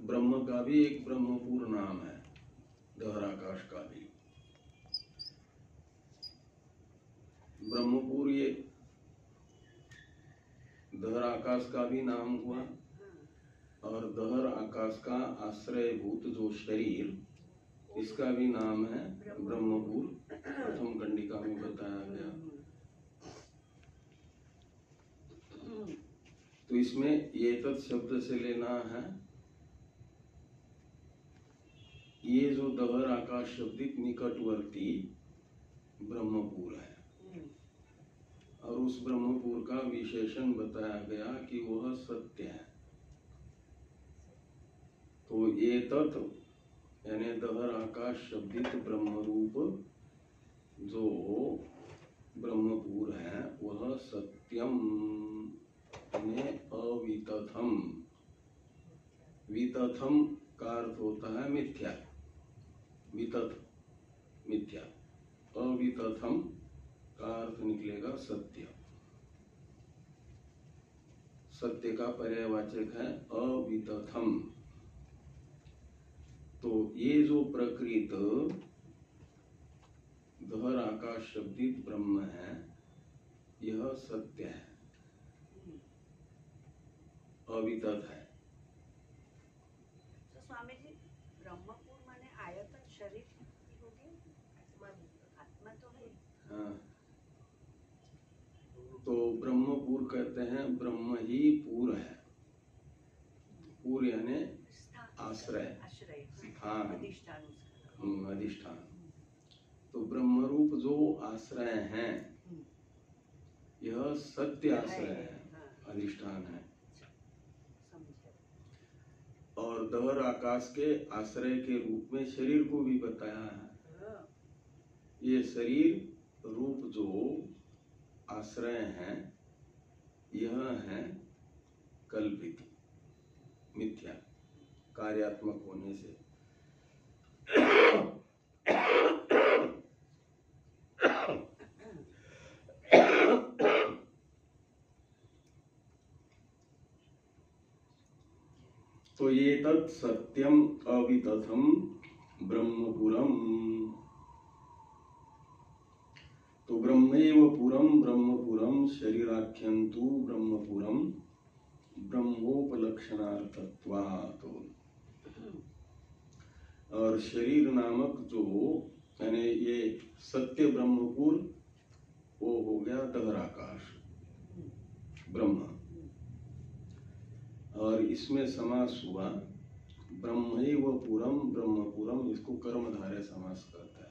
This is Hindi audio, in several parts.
ब्रह्म का भी एक ब्रह्मपुर नाम है, दहराकाश का भी। ब्रह्मपुर ये दहर आकाश का भी नाम हुआ, और दहर आकाश का आश्रयभूत जो शरीर, इसका भी नाम है ब्रह्मपुर। प्रथम कंडिका में बताया गया। तो इसमें ये तत् शब्द से लेना है, ये जो दहर आकाश शब्दित निकटवर्ती ब्रह्मपुर है, और उस ब्रह्मपुर का विशेषण बताया गया कि वह सत्य है। तो ये तत्व यानी दहर आकाश शब्दित ब्रह्म रूप जो ब्रह्मपुर है वह सत्यम में अवितथम। वितथम का अर्थ होता है मिथ्या, वितथ मिथ्या, अवितथम का अर्थ निकलेगा सत्य। सत्य का पर्यायवाचक है अवितथम। तो ये जो प्रकृत दहर आकाश शब्दित ब्रह्म है यह सत्य है, अवितथ है। तो स्वामी जी, ब्रह्मपुर माने आयतन शरीर हो गया, आत्मा तो है। हाँ, तो ब्रह्मपुर कहते हैं, ब्रह्म ही पूर है। पूर यानी आश्रय, स्थान, अधिष्ठान। तो ब्रह्म रूप जो आश्रय है यह सत्य आश्रय है, अधिष्ठान है। और दहर आकाश के आश्रय के रूप में शरीर को भी बताया है। ये शरीर रूप जो आश्रय है यह है कल्पित, मिथ्या, कार्यात्मक होने से। तो ये तत् सत्यम अवितथम ब्रह्मपुरम। तो ब्रह्मेव पुरम ब्रह्मपुरम शरीराख्यंतु ब्रह्मपुरम ब्रह्मोपलक्षणार्थत्वात्। और शरीर नामक जो यानी ये सत्य ब्रह्मपुर वो हो गया दहर आकाश ब्रह्म। और इसमें समास हुआ ब्रह्मैव पुरम ब्रह्मपुरम, इसको कर्मधारय समास करता है।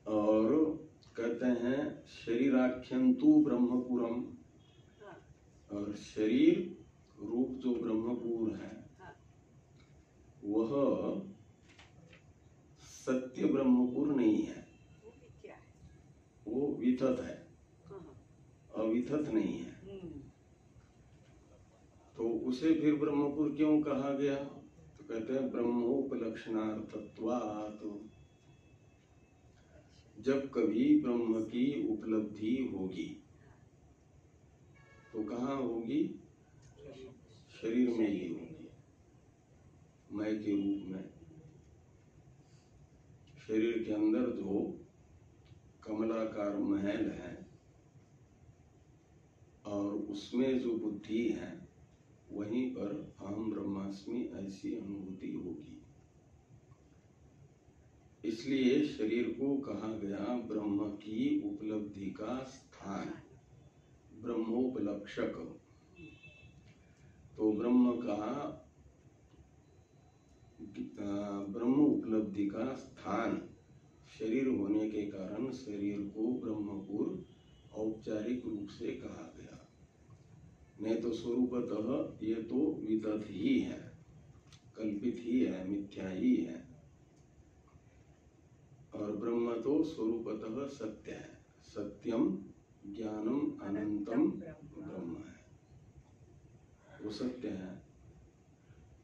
और कहते हैं शरीराख्यंतु ब्रह्मपुरम, और शरीर रूप जो ब्रह्मपुर है वह सत्य ब्रह्मपुर नहीं है, वो वितथ है, अवितथ नहीं है। तो उसे फिर ब्रह्मपुर क्यों कहा गया? तो कहते हैं ब्रह्मोपलक्षणार्थत्वात्। जब कभी ब्रह्म की उपलब्धि होगी तो कहाँ होगी? शरीर में ही होगी, मैं के रूप में। शरीर के अंदर जो कमलाकार महल है और उसमें जो बुद्धि है वहीं पर अहम ब्रह्मास्मि ऐसी अनुभूति होगी। इसलिए शरीर को कहा गया ब्रह्म की उपलब्धि का स्थान, ब्रह्मोपलक्षक। तो ब्रह्म उपलब्धि का स्थान शरीर होने के कारण शरीर को ब्रह्मपुर औपचारिक रूप से कहा गया। नहीं तो स्वरूपतः ये तो वितथ ही है, कल्पित ही है, मिथ्या ही है। और ब्रह्म तो स्वरूपतः सत्य है, सत्यम ज्ञानम अनंतम ब्रह्म है, वो सत्य है।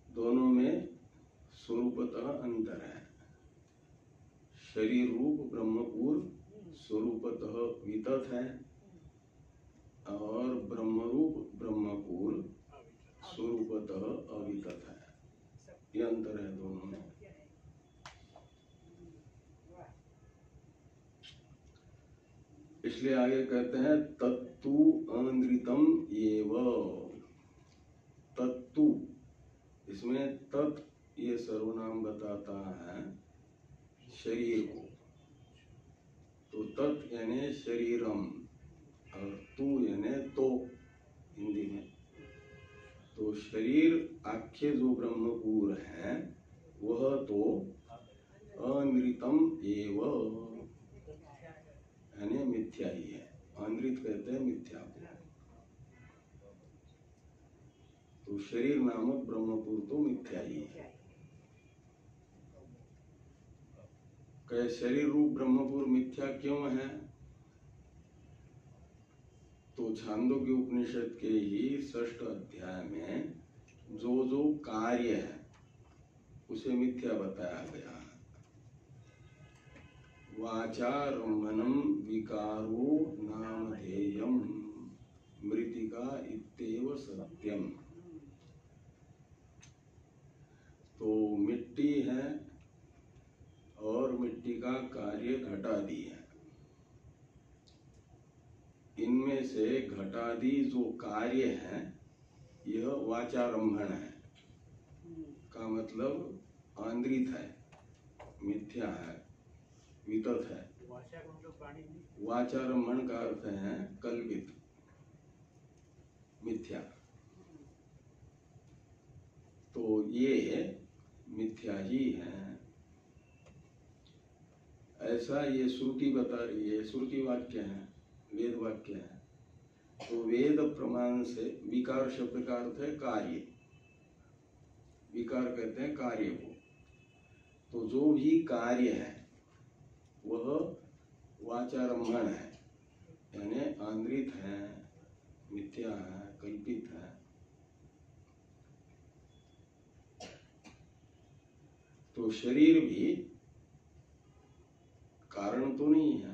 दोनों में स्वरूपतः अंतर है। शरीर रूप ब्रह्मपुर स्वरूपतः वितथ है और ब्रह्म रूप वितत है, ये अंतर है दोनों में। इसलिए आगे कहते हैं तत्तु अनृतम एव। तत्तु, इसमें तत् ये सर्वनाम बताता है शरीर को, तो तत् यानी शरीरम और तू यानी तो हिंदी में। तो शरीर आख्य जो ब्रह्मपुर है वह तो अनृतम एव यानी मिथ्या ही है। अनृत कहते हैं मिथ्या को। तो शरीर नामक ब्रह्मपुर तो मिथ्या ही है। कहे शरीर रूप ब्रह्मपुर मिथ्या क्यों है? तो छांदोग्य उपनिषद के ही 6ठ अध्याय में जो जो कार्य है उसे मिथ्या बताया गया है। वाचारम्भनम विकारो नामधेयम मृतिका इत्येव सत्यम। तो मिट्टी है और मिट्टी का कार्य घटादि है। इनमें से घटादि जो कार्य है यह वाचारंभण है, का मतलब आंद्रित है, मिथ्या है, वितत है। वाचारंभण का अर्थ है कल्पित, मिथ्या। तो ये मिथ्या ही है, ऐसा ये श्रुति बता रही है। श्रुति वाक्य है, वेद वाक्य है। तो वेद प्रमाण से विकार शब्द का अर्थ है कार्य। विकार कहते हैं कार्य को। तो जो भी कार्य है वह वाचारंभण है, यानी आंद्रित है, मिथ्या है, कल्पित है। तो शरीर भी कारण तो नहीं है,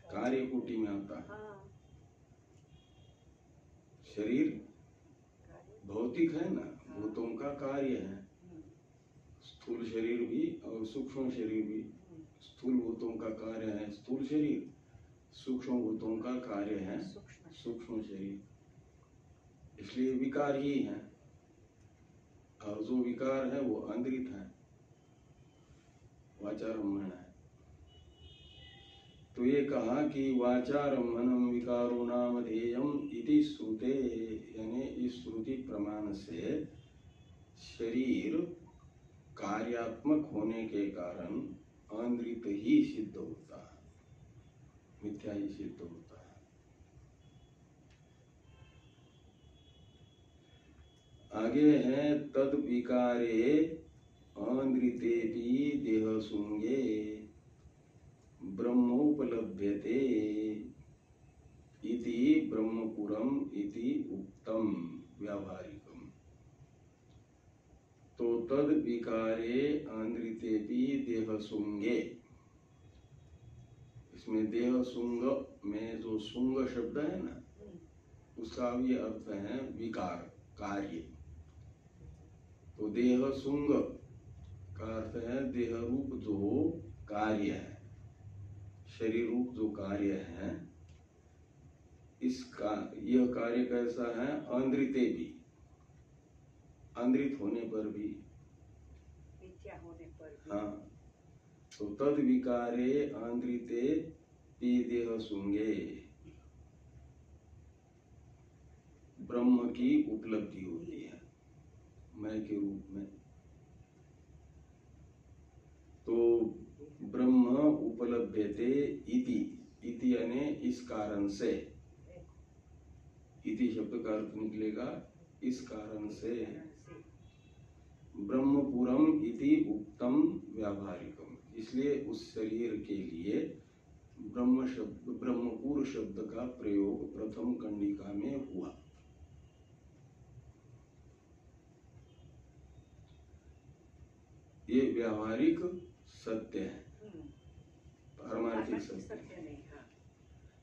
कार्य कोटि में आता है। शरीर भौतिक है ना, भूतों का कार्य है। स्थूल शरीर भी और सूक्ष्म शरीर भी। स्थूल भूतों का कार्य है स्थूल शरीर, सूक्ष्म भूतों का कार्य है सूक्ष्म शरीर। इसलिए विकार ही है, और जो विकार है वो आंद्रित है, वाचारंभण है। तो ये कहा कि वाचारंभनम विकारो नामधेयम इति श्रुते, यानी इस श्रुति प्रमाण से शरीर कार्यात्मक होने के कारण आंद्रित ही सिद्ध होता है, मिथ्या ही सिद्ध होता है। आगे है तद विकारे आंद्रितेपि देह सुंगे ब्रह्मोपलभ्यते इति ब्रह्मपुरम इति उक्तम व्यावहारिकम। तो तद विकारे आंद्रितेपि देह सुंगे, इसमें देह सुंग में जो सुंग शब्द है ना, उसका भी अर्थ है विकार, कार्य। तो देह सुंग का अर्थ है देह रूप जो कार्य है, शरीर रूप जो कार्य है। इसका यह कार्य कैसा है? आंद्रिते भी, आंद्रित होने पर भी, मिथ्या होने पर भी। हाँ। तो तद विकारे आंद्रिते पी देह सुंगे, ब्रह्म की उपलब्धि होती है मैं के रूप में। तो ब्रह्म उपलभ्यते इति, इति यानी इस कारण से, इति शब्द का अर्थ निकलेगा इस कारण से। ब्रह्मपुरम इति उक्तम व्यावहारिकम, इसलिए उस शरीर के लिए ब्रह्म शब्द, ब्रह्मपुर शब्द का प्रयोग प्रथम कंडिका में हुआ। ये व्यावहारिक सत्य है, पारमार्थिक सत्य नहीं।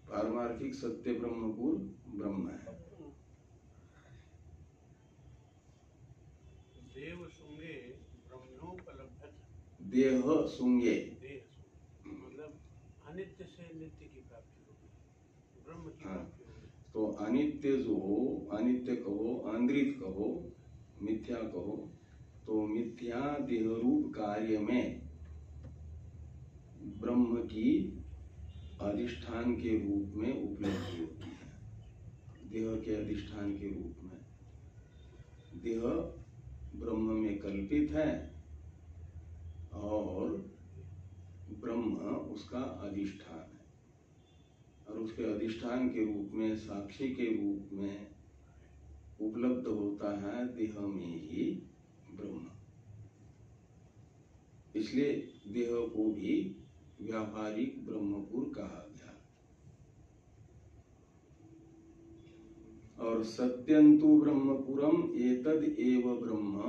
पारमार्थिक सत्य ब्रह्मपुर ब्रह्म है। सुंगे ब्रह्मोपलब्ध देह सुंगे, देह मतलब अनित्य से नित्य की प्राप्ति होगी, ब्रह्म की हाँ। प्राप्ति होगी। तो अनित्य जो हो, अनित्य कहो, अंतरित कहो, मिथ्या कहो, तो मिथ्या देह रूप कार्य में ब्रह्म की अधिष्ठान के रूप में उपलब्धि होती है। देह के अधिष्ठान के रूप में देह ब्रह्म में कल्पित है और ब्रह्म उसका अधिष्ठान है, और उसके अधिष्ठान के रूप में, साक्षी के रूप में उपलब्ध होता है देह में ही ब्रह्म। इसलिए देह को भी व्यावहारिक ब्रह्मपुर कहा गया। और सत्यंतु ब्रह्मपुरम एतद एव ब्रह्म।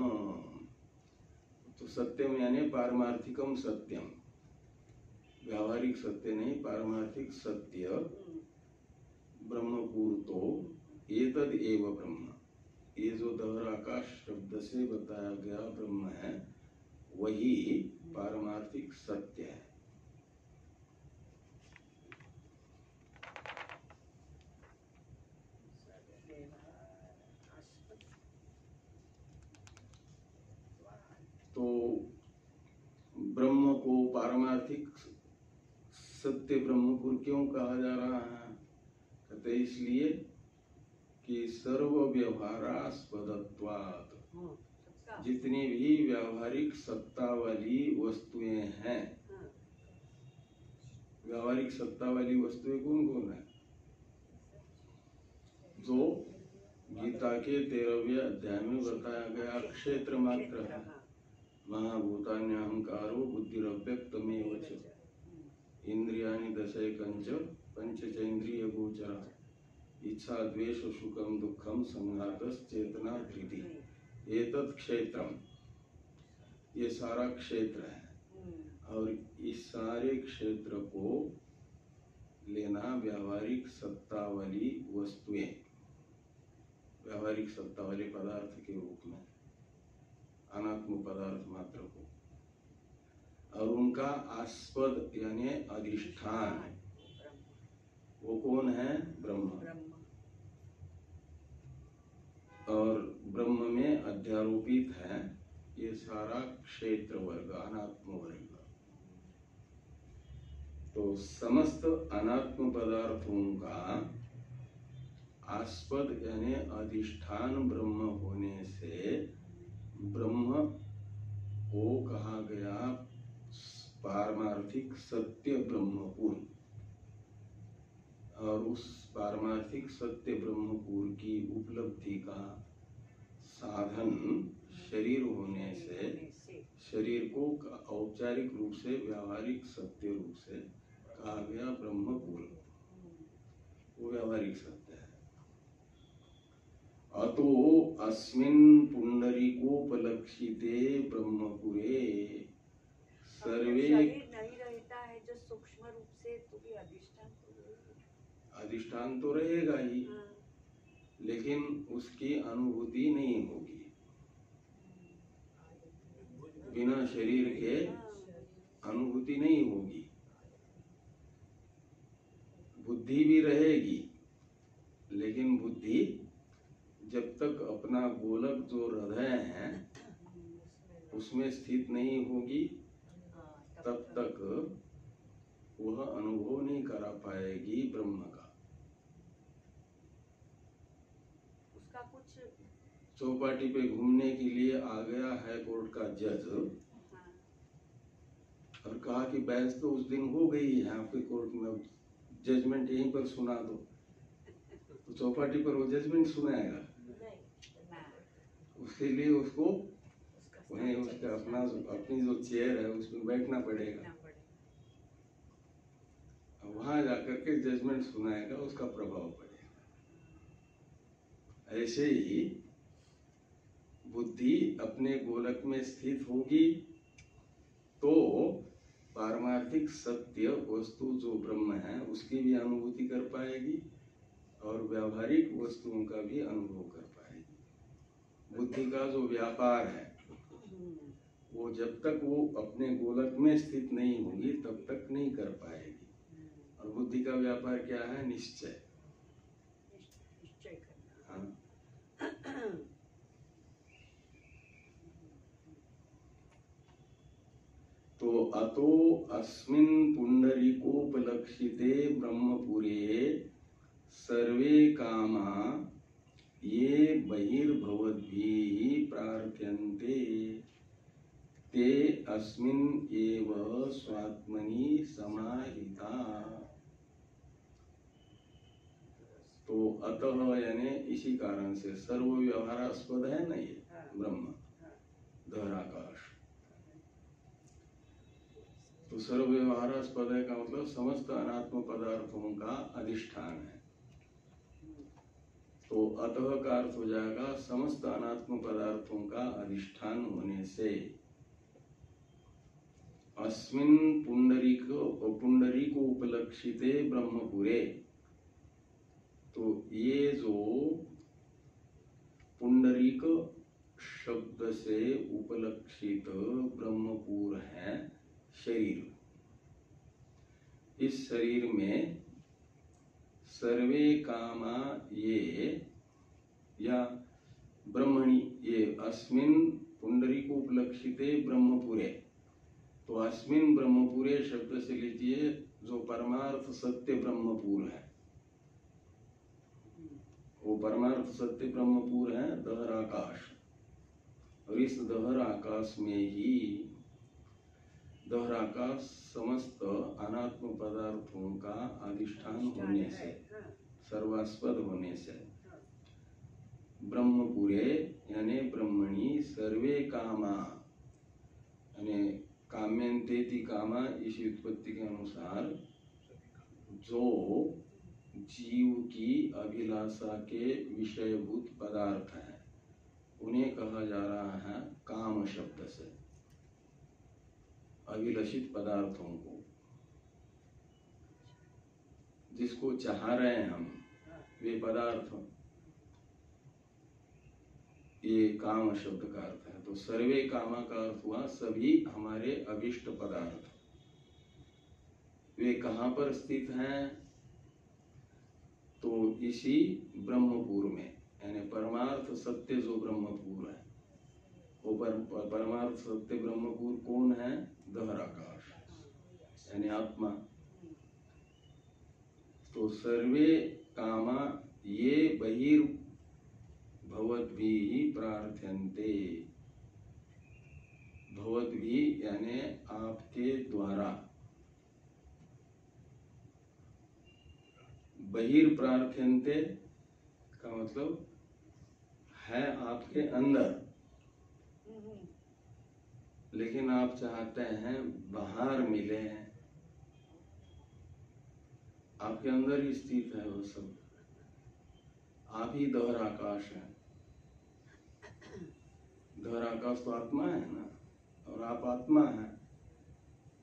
तो सत्यम यानी पारमार्थिकम सत्यम, व्यावहारिक सत्य नहीं, पारमार्थिक सत्य ब्रह्मपुर तो एतद एव ब्रह्म, ये जो दहर आकाश शब्द से बताया गया ब्रह्म है, वही पारमार्थिक सत्य है। तो ब्रह्म को पारमार्थिक सत्य ब्रह्मपुर क्यों कहा जा रहा है? कहते इसलिए कि सर्व व्यवहारास्पदत्वात्, जितनी भी व्यावहारिक सत्ता वाली वस्तुएं हैं, व्यावहारिक सत्ता वाली वस्तुएं कौन कौन है? जो गीता के 13वें अध्याय में बताया गया क्षेत्र मात्र है। महाभूतान्यहंकारो बुद्धिरव्यक्तमेव च, इंद्रियाणि दशैकंच पंचचेन्द्रिय गोचरा, इच्छा द्वेष सुखम दुखम संघातस चेतना धृति, एतत् क्षेत्रम, ये सारा क्षेत्र है। और इस सारे क्षेत्र को लेना व्यावहारिक सत्ता वाली वस्तुएं, व्यावहारिक सत्ता वाले पदार्थ के रूप में, अनात्म पदार्थ मात्र को, और उनका आस्पद यानी अधिष्ठान, वो कौन है? ब्रह्म। और ब्रह्म में अध्यारोपित है ये सारा क्षेत्र वर्ग, अनात्म वर्ग। तो समस्त अनात्म पदार्थों का आस्पद यानी अधिष्ठान ब्रह्म होने से ब्रह्म को कहा गया पारमार्थिक सत्य ब्रह्मपुर। और उस पारमार्थिक सत्य ब्रह्मपुर की उपलब्धि का साधन शरीर होने से शरीर को औपचारिक रूप से, व्यावहारिक सत्य रूप से कहा गया ब्रह्मपुर, वो व्यावहारिक सत्य है। अतो अस्मिन् पुंडरीकोपलक्षिते ब्रह्मपुरे सर्वे, शरीर नहीं रहता है जो सूक्ष्म रूप से, तो भी अधिष्ठान तो रहेगा ही, लेकिन उसकी अनुभूति नहीं होगी। बिना शरीर के अनुभूति नहीं होगी। बुद्धि भी रहेगी, लेकिन बुद्धि जब तक अपना गोलक जो हृदय है उसमें स्थित नहीं होगी, तब तक वह अनुभव नहीं करा पाएगी ब्रह्म का। उसका कुछ चौपाटी पे घूमने के लिए आ गया हाई कोर्ट का जज, और कहा कि बहस तो उस दिन हो गई है आपके कोर्ट में, जजमेंट यहीं पर सुना दो, तो चौपाटी पर वो जजमेंट सुनाएगा? उसके लिए उसको वहीं उसका अपनी जो चेयर है उसमें बैठना पड़ेगा, वहां जाकर के जजमेंट सुनाएगा, उसका प्रभाव पड़ेगा। ऐसे ही बुद्धि अपने गोलक में स्थित होगी तो पारमार्थिक सत्य वस्तु जो ब्रह्म है उसकी भी अनुभूति कर पाएगी और व्यावहारिक वस्तुओं का भी अनुभव कर पाएगी। बुद्धि का जो व्यापार है वो जब तक वो अपने गोलक में स्थित नहीं होगी तब तक नहीं कर पाएगी। और बुद्धि का व्यापार क्या है? निश्चय। निश्चय करना। हाँ, तो अतो अस्मिन् पुंडरीकोपलक्षिते ब्रह्मपुरे सर्वे कामा ये बहिर्भवद्भिः प्रार्थ्यन्ते ते अस्मिन् एव स्वात्मनि समाहिता। तो अतः यानी इसी कारण से सर्व व्यवहारास्पद है ना ये ब्रह्म धराकाश। तो सर्व व्यवहारास्पद है का मतलब समस्त अनात्म पदार्थों का अधिष्ठान है। तो अतः का अर्थ हो जाएगा समस्त अनात्म पदार्थों का अधिष्ठान होने से अस्मिन् पुंडरीको उपलक्षिते ब्रह्मपुरे। तो ये जो पुंडरीक शब्द से उपलक्षित ब्रह्मपुर है शरीर, इस शरीर में सर्वे कामा ये या ब्रह्मणि ये अस्मिन् पुंडरीको उपलक्षिते ब्रह्मपुरे। तो अस्मिन् ब्रह्मपुरे शब्द से लीजिए जो परमार्थ सत्य ब्रह्मपुर है, वो परमार्थ सत्य ब्रह्मपुर है दहर आकाश। और इस दहर आकाश में ही दहर आकाश समस्त अनात्म पदार्थों का अधिष्ठान होने से, सर्वास्पद होने से ब्रह्मपुरे यानी ब्रह्मणि सर्वे कामा यानी काम्यन्तेति कामा इस व्युत्पत्ति के अनुसार जो जीव की अभिलाषा के विषयभूत पदार्थ हैं उन्हें कहा जा रहा है काम शब्द से। अभिलषित पदार्थों को जिसको चाह रहे हैं हम, वे पदार्थ, ये काम शब्द का अर्थ है। तो सर्वे कामा का अर्थ हुआ सभी हमारे अभिष्ट पदार्थ। वे कहाँ पर स्थित हैं? तो इसी ब्रह्मपुर में, यानी परमार्थ सत्य जो ब्रह्मपुर है, वो परमार्थ सत्य ब्रह्मपुर कौन है? दहर आकाश यानी आत्मा। तो सर्वे कामा ये बहिर्भवद्भिः प्रार्थ्यन्ते। भवद्भिः यानी आपके द्वारा, बहिर्प्रार्थ्यन्ते का मतलब है आपके अंदर, लेकिन आप चाहते हैं बाहर मिले। आपके अंदर ही स्थित है वो सब। आप ही दहर आकाश है। दहर आकाश तो आत्मा है ना, और आप आत्मा है,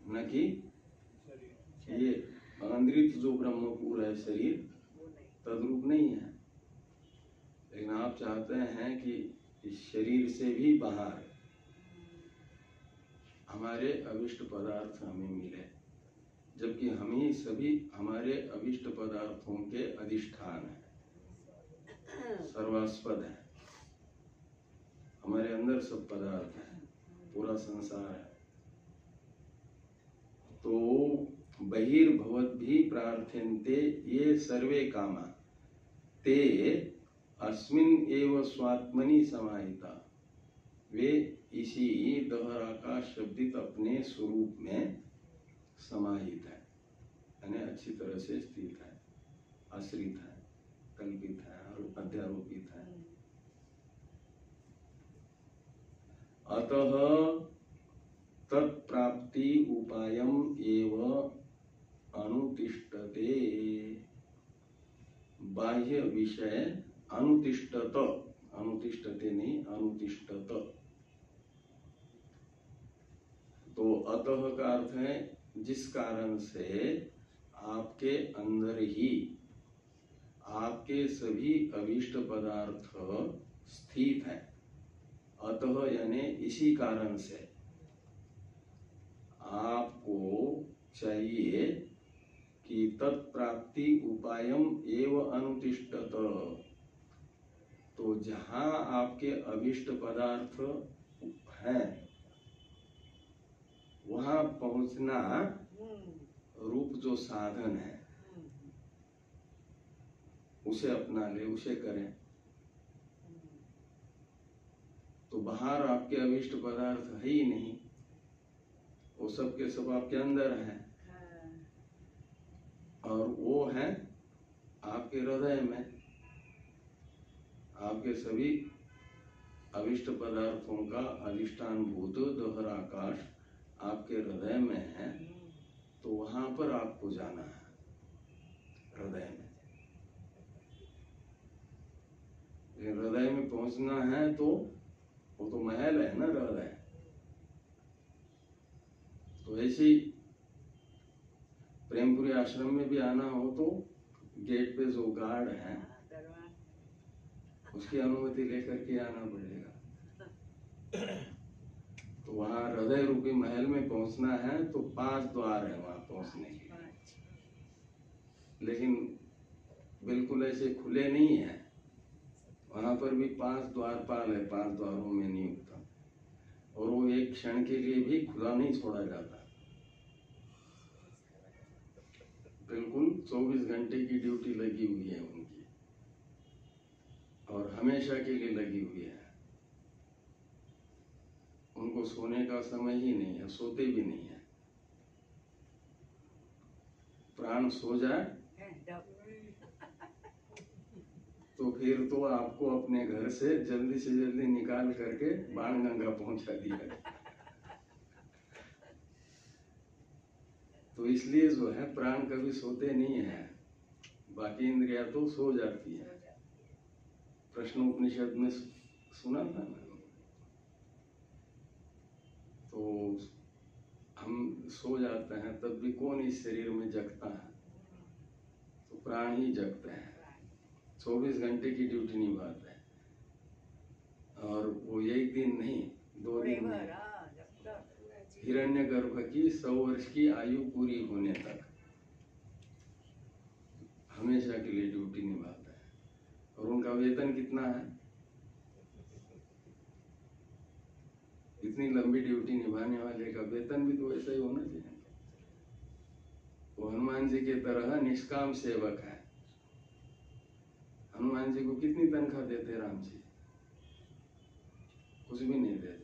न कि ये अंतरिक्ष जो ब्रह्मपुर है शरीर, तद्रूप नहीं है। लेकिन आप चाहते हैं कि इस शरीर से भी बाहर हमारे अभिष्ट पदार्थ हमें मिले, जबकि हम ही सभी हमारे अभिष्ट पदार्थों के अधिष्ठान है, सर्वास्पद है। हमारे अंदर सब पदार्थ है, पूरा संसार है। तो बहिर्भवद्भिः प्रार्थ्यन्ते ये सर्वे कामा ते अस्मिन् एव स्वात्मनि समाहिता। वे इसी दहर आकाश शब्दित अपने स्वरूप में समाहित है, यानी अच्छी तरह से स्थित है, आश्रित है, कल्पित है और अध्यारोपित है। अतः तत्प्राप्ति उपायम एव अनुतिष्ठते। बाह्य विषय अनुतिष्ठत, अनुतिष्ठते नहीं अनुतिष्ठत। तो अतः का अर्थ है जिस कारण से आपके अंदर ही आपके सभी अभीष्ट पदार्थ स्थित है। अतः यानी इसी कारण से आपको चाहिए कि तत्प्राप्ति उपायम एव अनुतिष्ठत। तो जहां आपके अभिष्ट पदार्थ हैं वहां पहुंचना रूप जो साधन है उसे अपना ले, उसे करें। तो बाहर आपके अभिष्ट पदार्थ है ही नहीं, वो सब के सब आपके अंदर है और वो है आपके हृदय में। आपके सभी अभिष्ट पदार्थों का अधिष्ठान भूत दोहरा आकाश आपके हृदय में है। तो वहां पर आपको जाना है, हृदय में। हृदय में पहुंचना है तो वो तो महल है ना हृदय। तो ऐसे ही प्रेमपुरी आश्रम में भी आना हो तो गेट पे जो गार्ड है उसकी अनुमति लेकर के आना पड़ेगा। तो वहां हृदय रूपी महल में पहुंचना है तो 5 द्वार है वहां पहुंचने के लिए, लेकिन बिल्कुल ऐसे खुले नहीं है। वहां पर भी 5 द्वारपाल है, 5 द्वारों में नियुक्त, और वो एक क्षण के लिए भी खुला नहीं छोड़ा जाता। बिल्कुल 24 घंटे की ड्यूटी लगी हुई है उनकी और हमेशा के लिए लगी हुई है। उनको सोने का समय ही नहीं है, सोते भी नहीं है। प्राण सो जाए तो फिर तो आपको अपने घर से जल्दी निकाल करके बाणगंगा पहुंचा दिया। तो इसलिए जो है प्राण कभी सोते नहीं है, बाकी इंद्रिया तो सो जाती है। प्रश्न उपनिषद में सुना था ना। तो हम सो जाते हैं तब भी कौन इस शरीर में जगता है? तो प्राण ही जगते हैं, 24 घंटे की ड्यूटी निभाते हैं। और वो एक दिन नहीं, 2 दिन नहीं, हिरण्यगर्भ की 100 वर्ष की आयु पूरी होने तक हमेशा के लिए ड्यूटी निभाता है। और उनका वेतन कितना है? इतनी लंबी ड्यूटी निभाने वाले का वेतन भी तो ऐसा ही होना चाहिए। वो हनुमान जी की तरह निष्काम सेवक है। हनुमान जी को कितनी तनख्वाह देते राम जी? कुछ भी नहीं देते।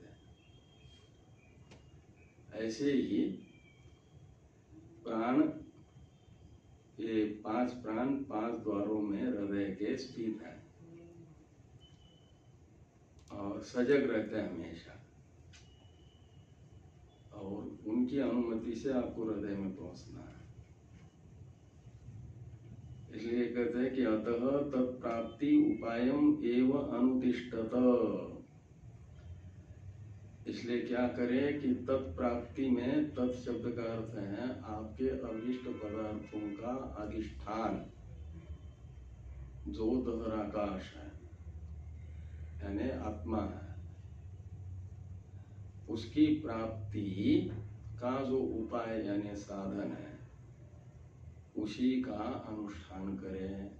ऐसे ही प्राण, ये 5 प्राण 5 द्वारों में हृदय के स्थित है और सजग रहते हैं हमेशा। और उनकी अनुमति से आपको हृदय में पहुंचना है। इसलिए कहते हैं कि अतः तत्प्राप्ति उपायम एव अनुतिष्ठत। इसलिए क्या करें कि तत्प्राप्ति में, तत् शब्द का अर्थ है आपके अभिष्ट पदार्थों का अधिष्ठान जो दहराकाश है, यानी आत्मा है, उसकी प्राप्ति का जो उपाय यानी साधन है उसी का अनुष्ठान करें।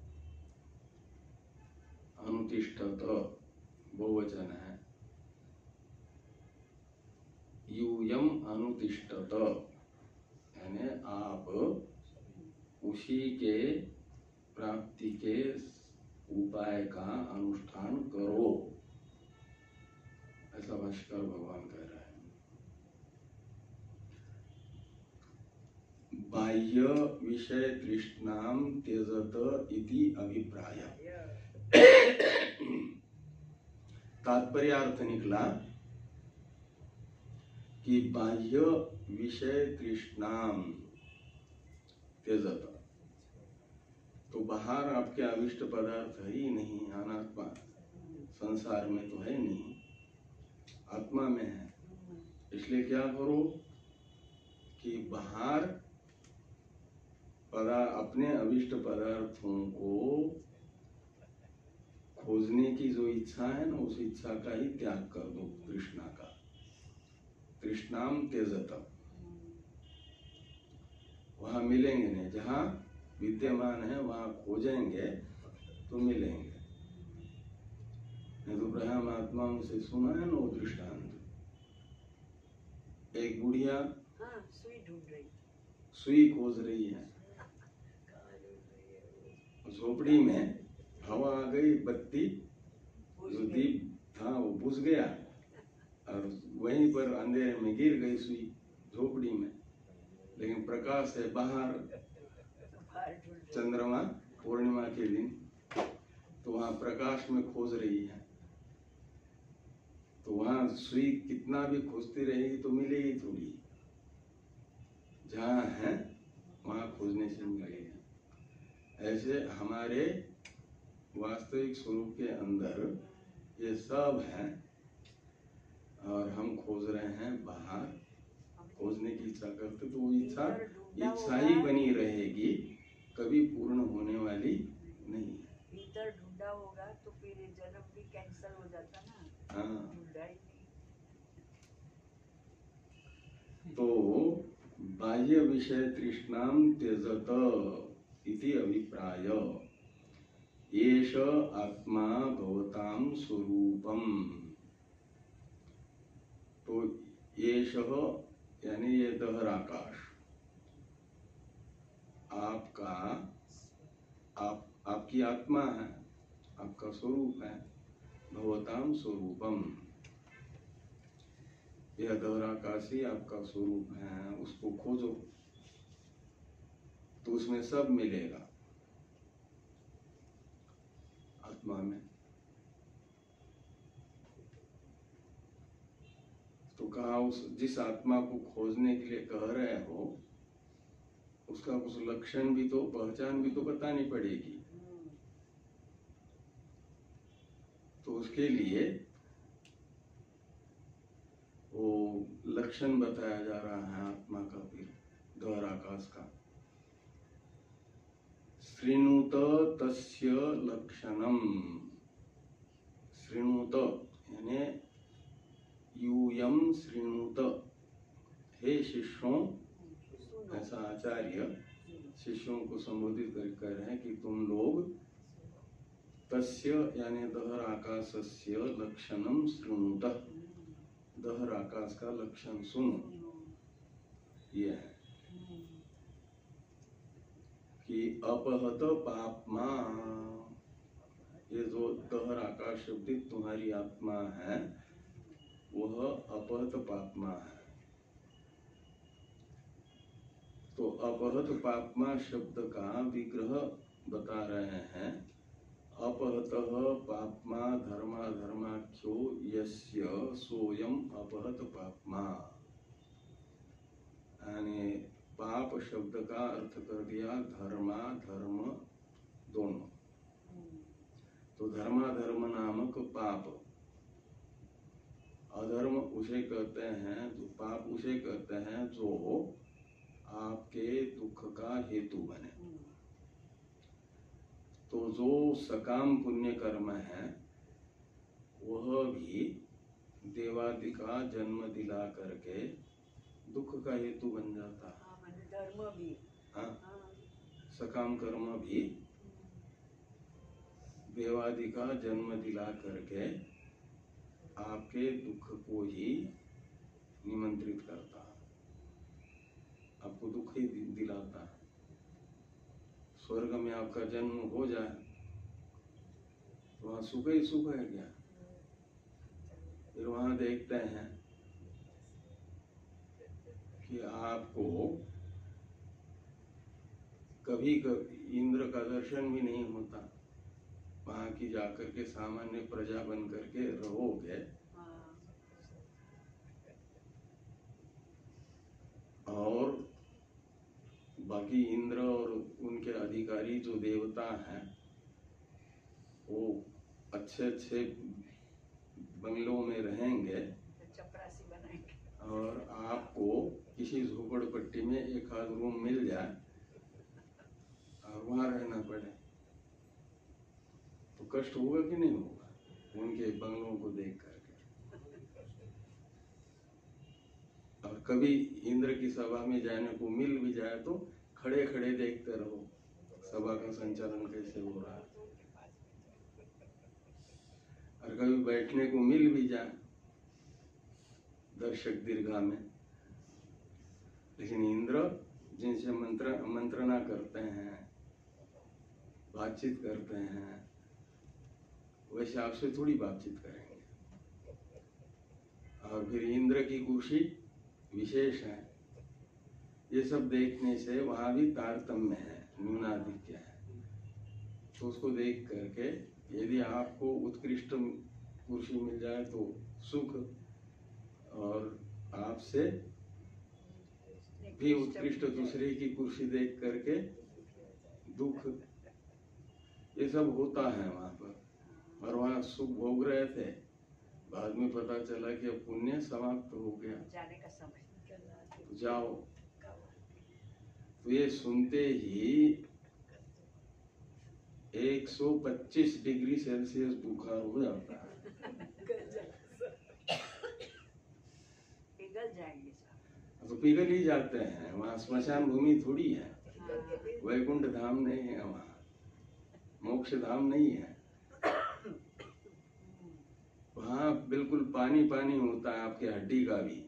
अनुतिष्ठत बहुवचन है। यूयम अनुतिष्ठत यानी आप उसी के प्राप्ति के उपाय का अनुष्ठान करो, ऐसा भाष्यकार भगवान कह रहे हैं। बाह्य विषय तृष्णाम त्यजत इति अभिप्राय। तात्पर्य अर्थ निकला कि बाह्य विषय तृष्णाम त्यजत, तो बाहर आपके अभिष्ट पदार्थ है ही नहीं, अनात्मा संसार में तो है नहीं, आत्मा में है। इसलिए क्या करो कि बाहर अपने अभिष्ट पदार्थों को खोजने की जो इच्छा है ना, उस इच्छा का ही त्याग कर दो। तृष्णा का, तृष्णाम त्यजत, वहां मिलेंगे नहीं। जहां विद्यमान है वहां खोजेंगे तो मिलेंगे। नहीं तो ब्रह्म आत्माओं से सुना है ना वो दृष्टांत। एक बुढ़िया हाँ, सुई ढूंढ रही। सुई खोज रही है, झोपड़ी में हवा आ गई, बत्ती जो दीप था वो बुझ गया और वहीं पर अंधेरे में गिर गई सुई झोपड़ी में। लेकिन प्रकाश है बाहर, चंद्रमा पूर्णिमा के दिन, तो वहां प्रकाश में खोज रही है। तो वहां सुई कितना भी खोजती रहेगी तो मिलेगी थोड़ी। जहां है वहां खोजने से मिलेगी। ऐसे हमारे वास्तविक स्वरूप के अंदर ये सब है और हम खोज रहे हैं बाहर। खोजने की इच्छा करते तो वो इच्छा ही बनी रहेगी, कभी पूर्ण होने वाली नहीं है। भीतर ढूंढा होगा तो फिर ये जन्म भी कैंसिल हो जाता ना। हाँ, ढूंढा ही नहीं। तो बाह्य विषय तृष्णाम त्यजत इति अभिप्राय। एष आत्मा भवतां स्वरूपम। तो एष यानी ये दहर आकाश आपका आपकी आत्मा है, आपका स्वरूप है। भवतां स्वरूपम, यह दहर आकाश ही आपका स्वरूप है। उसको खोजो तो उसमें सब मिलेगा आत्मा में। तो कहा उस जिस आत्मा को खोजने के लिए कह रहे हो उसका कुछ लक्षण भी तो, पहचान भी तो बतानी पड़ेगी। तो उसके लिए वो लक्षण बताया जा रहा है आत्मा का, फिर दहर आकाश का। शृणुत तस्य लक्षणम। शृणुत यानी यूयम शृणुत, हे शिष्यों, ऐसा आचार्य शिष्यों को संबोधित कर कह रहे हैं कि तुम लोग तस्य यानी दहर आकाशस्य लक्षणम शृणुत, दहर आकाश का लक्षण सुनो। ये है कि अपहत पापमा, ये जो दहर आकाश शब्दित तुम्हारी आत्मा है वह अपहत पापमा है। तो अपहत पापमा शब्द का विग्रह बता रहे हैं। अपहतः पापमा धर्मा धर्माख्यो यस्य सोयम अपहत पापमा। यानी पाप शब्द का अर्थ कर दिया धर्मा धर्म दोनों। तो धर्मा धर्म नामक पाप, अधर्म उसे कहते हैं, जो पाप उसे कहते हैं जो आपके दुख का हेतु बने। तो जो सकाम पुण्य कर्म है वह भी देवादि का जन्म दिला करके दुख का हेतु बन जाता है। धर्म भी, हाँ, सकाम कर्म भी देवादि का जन्म दिला करके आपके दुख को ही निमंत्रित करता है, आपको दुख ही दिलाता है। स्वर्ग में आपका जन्म हो जाए तो वहां सुख ही सुख है क्या? फिर वहां देखते हैं कि आपको कभी इंद्र का दर्शन भी नहीं होता। वहां की जाकर के सामान्य प्रजा बन करके रहोगे और बाकी इंद्र और उनके अधिकारी जो देवता हैं वो अच्छे अच्छे बंगलों में रहेंगे चपरासी बनाएंगे और आपको किसी झोपड़पट्टी में एक आध रूम मिल जाए और वहां रहना पड़े तो कष्ट होगा कि नहीं होगा उनके बंगलों को देख करके। और कभी इंद्र की सभा में जाने को मिल भी जाए तो खड़े खड़े देखते रहो सभा का संचालन कैसे हो रहा है, और कभी बैठने को मिल भी जाए दर्शक दीर्घा में, लेकिन इंद्र जिनसे मंत्रणा करते हैं, बातचीत करते हैं, वैसे आपसे थोड़ी बातचीत करेंगे। और फिर इंद्र की कुर्सी विशेष है। ये सब देखने से वहां भी तारतम्य है, न्यूनाधिक्य है। तो उसको देख करके यदि आपको उत्कृष्ट कुर्सी मिल जाए तो सुख, और आपसे भी उत्कृष्ट दूसरे की कुर्सी देख करके दुख, ये सब होता है वहां पर। और वहां सुख भोग रहे थे, बाद में पता चला कि अब पुण्य समाप्त हो गया, जाने का समय तो जाओ। तो ये सुनते ही 125 डिग्री सेल्सियस बुखार हो जाता है। पिघल जाएंगे सब। तो पिघल ही जाते हैं। वहाँ स्मशान भूमि थोड़ी है, हाँ, वैकुंठ धाम नहीं है, वहाँ मोक्ष धाम नहीं है। वहाँ बिल्कुल पानी पानी होता है आपके हड्डी का भी,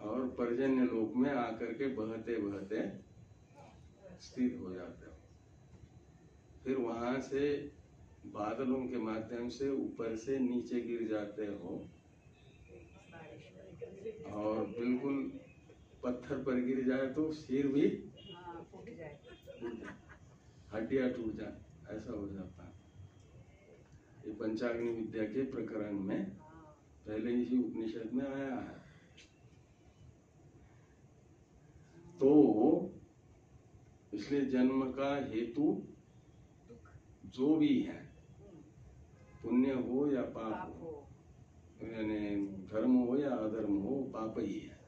और पर्जन्य लोक में आकर के बहते बहते स्थित हो जाते हो। फिर वहां से बादलों के माध्यम से ऊपर से नीचे गिर जाते हो, और बिल्कुल पत्थर पर गिर जाए तो सिर भी हाँ, फूट जाए। हड्डियां टूट जाए, ऐसा हो जाता है। ये पंचाग्नि विद्या के प्रकरण में हाँ, पहले इसी उपनिषद में आया है। तो इसलिए जन्म का हेतु जो भी है, पुण्य हो या पाप पाप हो, हो। यानी धर्म हो या अधर्म हो, पाप ही है।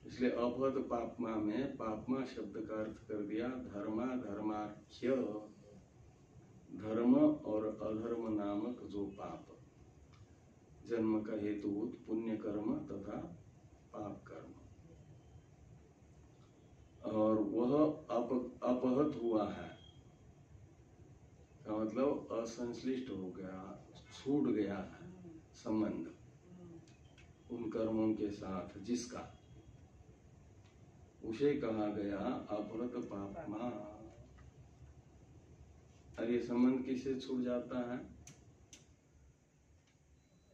इसलिए अपहत पापमा में पापमा शब्द का अर्थ कर दिया धर्मा धर्माख्य, धर्म और अधर्म नामक जो पाप, जन्म का हेतु पुण्य कर्म तथा पाप कर्म, और वह अपहत हुआ है का मतलब असंश्लिष्ट हो गया, छूट गया है संबंध उन कर्मों के साथ जिसका, उसे कहा गया अपहत पापमा। और ये संबंध किससे छूट जाता है?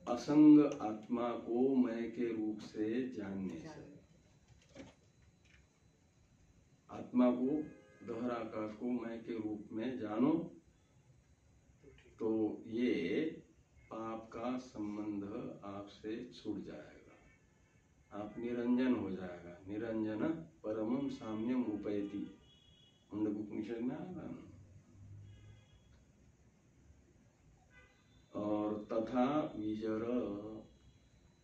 असंग आत्मा को मैं के रूप से जानने से। आत्मा को, गहर आकाश को मैं के रूप में जानो, तो ये पाप का संबंध आपसे छूट जाएगा, आप निरंजन हो जाएगा। निरंजन परमम साम्यम उपैति, उपनिषद में आएगा ना। और तथा विजर,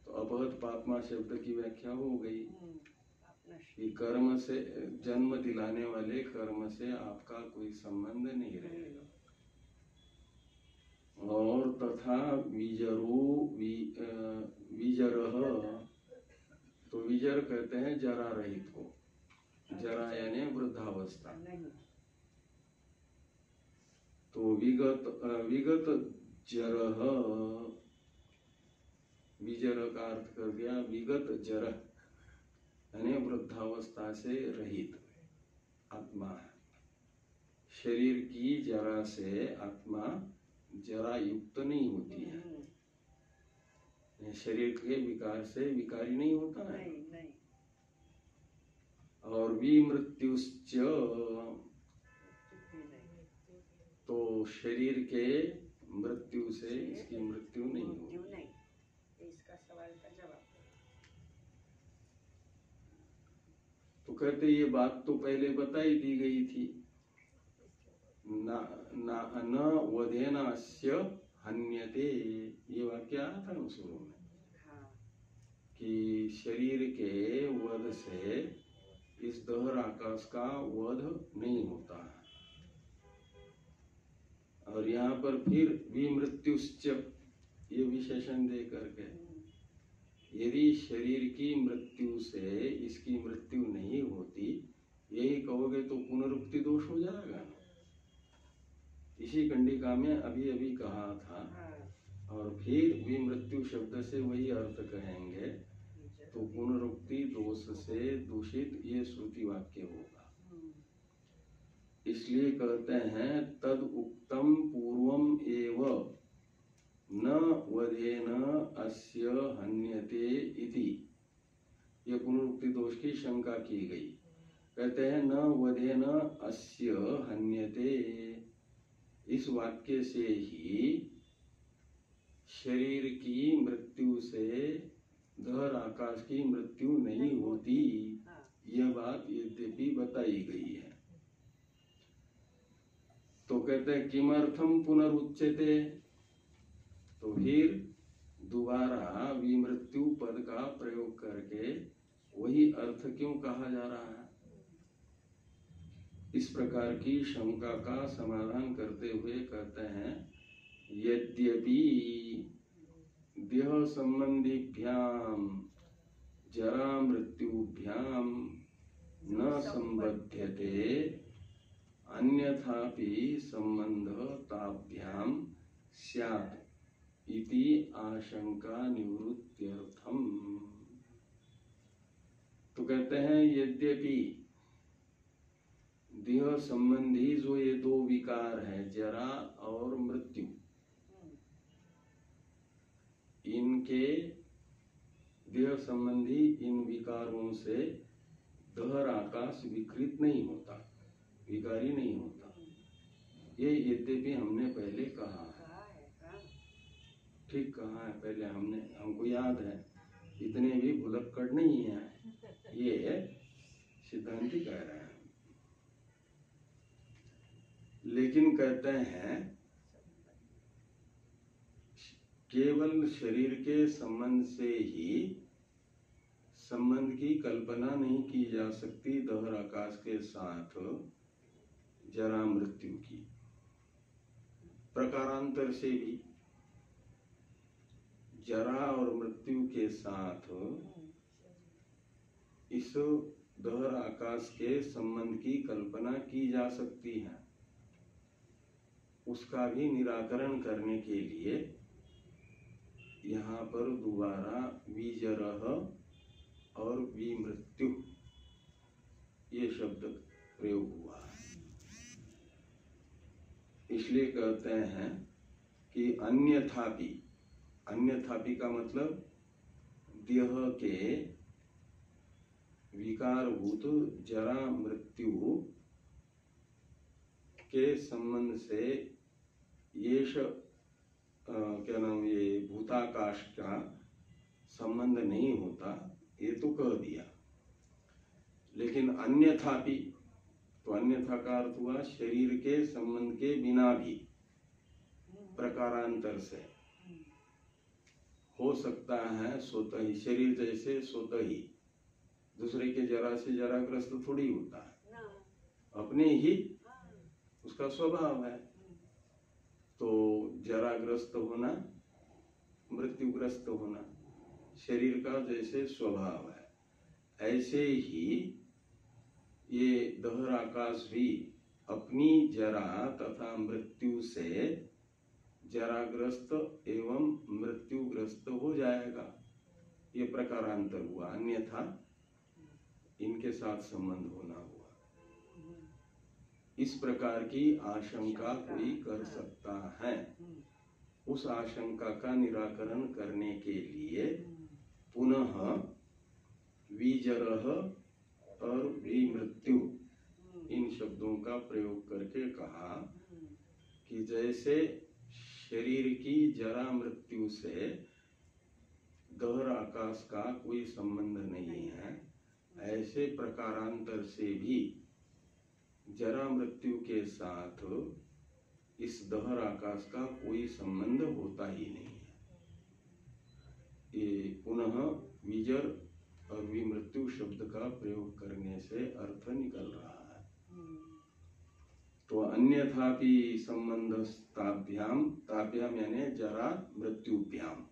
तो अपहत पापमा शब्द की व्याख्या हो गई कि कर्म से, जन्म दिलाने वाले कर्म से आपका कोई संबंध नहीं रहेगा। और तथा विजरो विजरह, तो विजर कहते हैं जरा रहित को, जरा यानी वृद्धावस्था। तो विगत जरह, विजर का अर्थ कर दिया विगत जरह, यानी वृद्धावस्था से रहित आत्मा है। शरीर की जरा से आत्मा जरा युक्त नहीं होती है, शरीर के विकार से विकारी नहीं होता है। नहीं। और विमृत्युश्च, तो शरीर के मृत्यु से इसकी मृत्यु नहीं होती। इसका सवाल का जवाब। तो कहते ये बात तो पहले बताई दी गई थी, न वधेन अस्य हन्यते, ये वाक्य आया था ना शुरू में। हाँ। कि शरीर के वध से इस दहर आकाश का वध नहीं होता है। और यहाँ पर फिर विमृत्युश्च ये विशेषण दे करके यदि शरीर की मृत्यु से इसकी मृत्यु नहीं होती, यही कहोगे तो पुनरुक्ति दोष हो जाएगा। इसी कंडिका में अभी अभी कहा था, और फिर भी मृत्यु शब्द से वही अर्थ कहेंगे तो पुनरुक्ति दोष से दूषित ये श्रुति वाक्य होगा। इसलिए कहते हैं तद उक्तम पूर्वम एव न वधेन अस्य हन्यते इति। ये पुनरुक्ति दोष की शंका की गई। कहते हैं न वधेन अस्य हन्यते, इस वाक्य से ही शरीर की मृत्यु से धर आकाश की मृत्यु नहीं होती, यह बात यद्यपि बताई गई है। तो कहते हैं किमर्थम पुनरुच्यते, तो फिर दोबारा विमृत्यु पद का प्रयोग करके वही अर्थ क्यों कहा जा रहा है। इस प्रकार की शंका का समाधान करते हुए कहते हैं यद्यपि देह संबंधीभ्याम जरा मृत्युभ्याम न संबध्यते अन्यथापि संबंध ताभ्याम स्यात् इति आशंका निवृत्त्यर्थम। तो कहते हैं यद्यपि देह संबंधी जो ये दो विकार है जरा और मृत्यु, इनके देह संबंधी इन विकारों से दहर आकाश विकृत नहीं होता, विकारी नहीं होता। ये यद्यपि हमने पहले कहा है, ठीक कहा है पहले हमने, हमको याद है, इतने भी भुलक्कड़ नहीं है, ये सिद्धांति कह रहे हैं। लेकिन कहते हैं केवल शरीर के संबंध से ही संबंध की कल्पना नहीं की जा सकती दहर आकाश के साथ जरा मृत्यु की, प्रकारांतर से भी जरा और मृत्यु के साथ इस दहर आकाश के संबंध की कल्पना की जा सकती है। उसका भी निराकरण करने के लिए यहाँ पर दोबारा विजरह और विमृत्यु ये शब्द प्रयोग हुआ है। इसलिए कहते हैं कि अन्यथापि, अन्यथापि का मतलब देह के विकारभूत जरा मृत्यु के संबंध से येष क्या नाम ये भूताकाश का संबंध नहीं होता, ये तो कह दिया। लेकिन अन्यथापि, तो अन्यथा का अर्थ हुआ शरीर के संबंध के बिना भी प्रकारांतर से हो सकता है स्वतः ही, शरीर जैसे स्वतः ही दूसरे के जरा से जराग्रस्त थोड़ी होता है, अपने ही उसका स्वभाव है। तो जराग्रस्त होना, मृत्युग्रस्त होना शरीर का जैसे स्वभाव है, ऐसे ही ये दहर आकाश भी अपनी जरा तथा मृत्यु से जराग्रस्त एवं मृत्युग्रस्त हो जाएगा। ये प्रकारांतर हुआ, अन्यथा इनके साथ संबंध होना हुआ। इस प्रकार की आशंका कोई कर सकता है। उस आशंका का निराकरण करने के लिए पुनः विजरह और विमृत्यु इन शब्दों का प्रयोग करके कहा कि जैसे शरीर की जरा मृत्यु से दहर आकाश का कोई संबंध नहीं है, ऐसे प्रकारांतर से भी जरा मृत्यु के साथ इस दहर आकाश का कोई संबंध होता ही नहीं है। ये पुनः विजर और विमृत्यु शब्द का प्रयोग करने से अर्थ निकल रहा है। तो अन्यथापि संबंध ताभ्याम, ताभ्याम यानी जरा मृत्युभ्याम,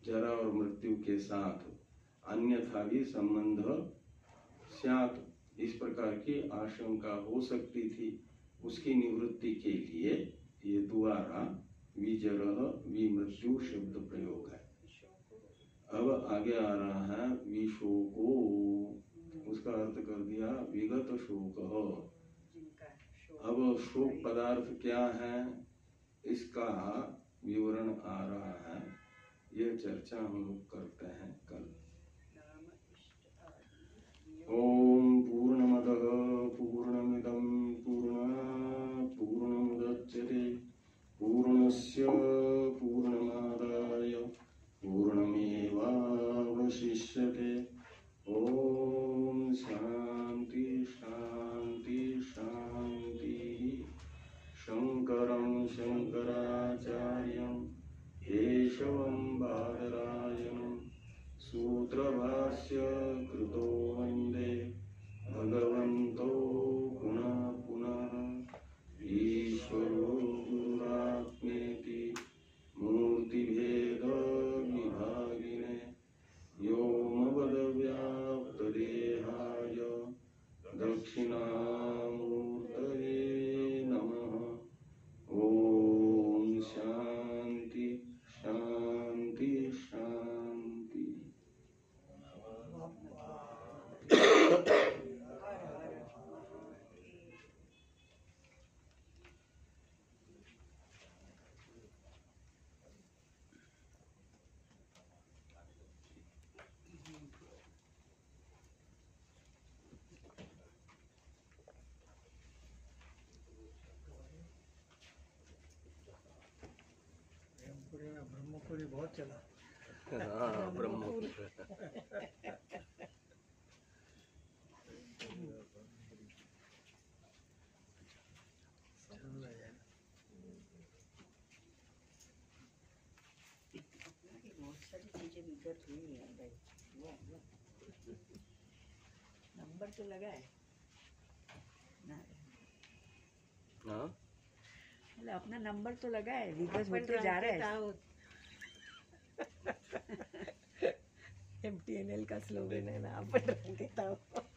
जरा और मृत्यु के साथ अन्यथा भी संबंध स्यात्, इस प्रकार की आशंका हो सकती थी। उसकी निवृत्ति के लिए ये द्वारा विजरह विमृत्यु शब्द प्रयोग है। अब आगे आ रहा है विशोको, उसका अर्थ कर दिया विगत शोक। जिनका शोक अब शोक पदार्थ क्या है इसका विवरण आ रहा है, ये चर्चा हम लोग करते हैं कल। नाम इष्ट आदि ओम पूर्णमदः पूर्णमिदं पूर्णात् पूर्णमुदच्यते पूर्णस्य पूर्णमादाय पूर्णमेवावशिष्यते। ओम शांति शांति शांति। शंकरं शंकराचार्यं केशवं बादरायणं सूत्रभाष्य कृतो वन्दे भगवन्तो पुनः पुनः। ईश्वरो गुरुरात्मेति मूर्तिभेद विभागिने व्योमवद्व्याप्तदेहाय दक्षिणामूर्तये नमः। ओम शांति शांति शांति। ब्रह्मपुरी में ब्रह्मपुरी बहुत चला। हाँ ब्रह्मपुर। बहुत सारी चीजें विगत हुई है भाई। नंबर तो लगा है ना, हाँ मतलब अपना नंबर तो लगा है, विगत होते जा रहा है। MTNL का स्लोगन है ना, आपण रंगीत आहोत।